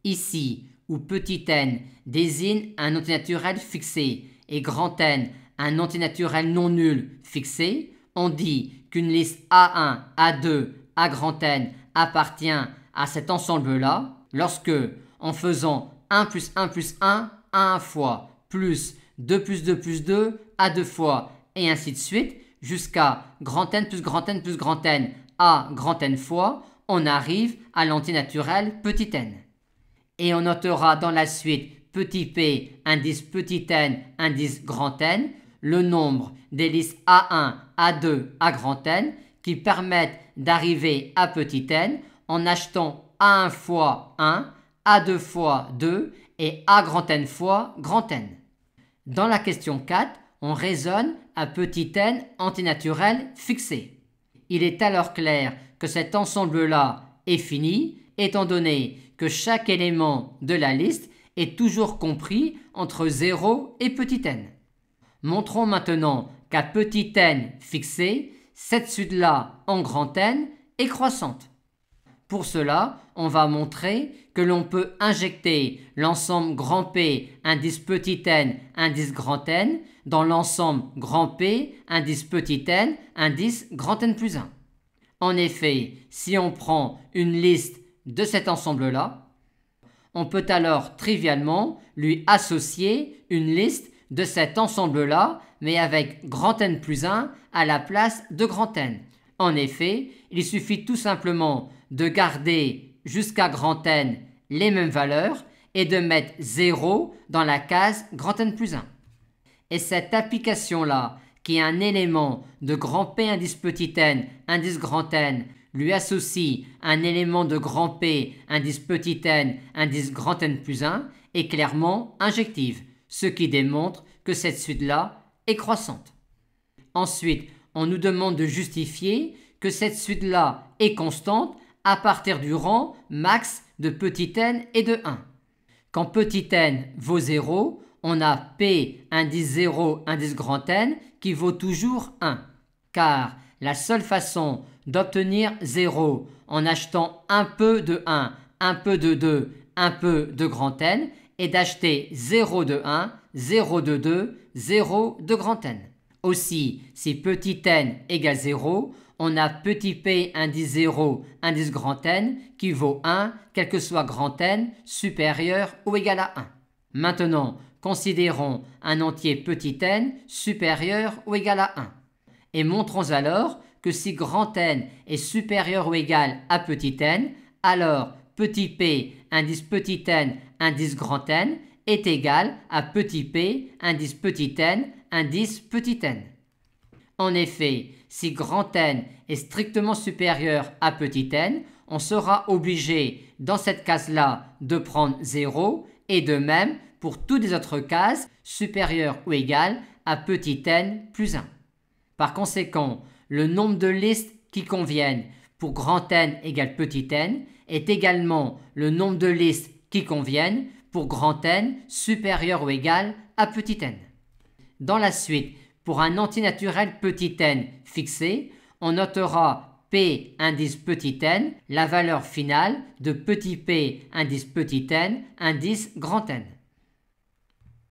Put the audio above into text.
Ici, où petit n désigne un antinaturel fixé et grand N un antinaturel non nul fixé, on dit qu'une liste A1, A2, A grand N appartient à cet ensemble-là lorsque, en faisant 1 plus 1 plus 1 à 1 fois, plus 2 plus 2 plus 2 à 2 fois, et ainsi de suite, jusqu'à grand N plus grand N plus grand N à grand N fois, on arrive à l'antinaturel petit n. Et on notera dans la suite petit p indice petit n indice grand N, le nombre des listes A1, A2, A grand N qui permettent d'arriver à petit n en achetant A1 fois 1, A2 fois 2 et A grand N fois grand N. Dans la question 4, on raisonne à petit n antinaturel fixé. Il est alors clair que cet ensemble-là est fini, étant donné que chaque élément de la liste est toujours compris entre 0 et petit n. Montrons maintenant qu'à petit n fixé, cette suite-là en grand N est croissante. Pour cela, on va montrer que l'on peut injecter l'ensemble grand P indice petit n indice grand N dans l'ensemble grand P indice petit n indice grand N plus 1. En effet, si on prend une liste de cet ensemble-là, on peut alors trivialement lui associer une liste de cet ensemble-là, mais avec grand N plus 1 à la place de grand N. En effet, il suffit tout simplement de garder jusqu'à grand N les mêmes valeurs et de mettre 0 dans la case grand N plus 1. Et cette application-là, qui est un élément de grand P indice petit n indice grand N, lui associe un élément de grand P indice petit n indice grand N plus 1, est clairement injective, ce qui démontre que cette suite-là est croissante. Ensuite, on nous demande de justifier que cette suite-là est constante à partir du rang max de petit n et de 1. Quand petit n vaut 0, on a P indice 0 indice grand N qui vaut toujours 1, car la seule façon d'obtenir 0 en achetant un peu de 1, un peu de 2, un peu de grand N est d'acheter 0 de 1, 0 de 2, 0 de grand N. Aussi, si petit n égale 0, on a petit p indice 0 indice grand N qui vaut 1, quel que soit grand N supérieur ou égal à 1. Maintenant, considérons un entier petit n supérieur ou égal à 1. Et montrons alors que si grand N est supérieur ou égal à petit n, alors petit p indice petit n indice grand N est égal à petit p indice petit n indice petit n. En effet, si grand N est strictement supérieur à petit n, on sera obligé dans cette case-là de prendre 0 et de même pour toutes les autres cases supérieures ou égales à petit n plus 1. Par conséquent, le nombre de listes qui conviennent pour grand N égale petit n est également le nombre de listes qui conviennent pour grand N supérieur ou égal à petit n. Dans la suite, pour un antinaturel petit n fixé, on notera P indice petit n, la valeur finale de petit p indice petit n indice grand N.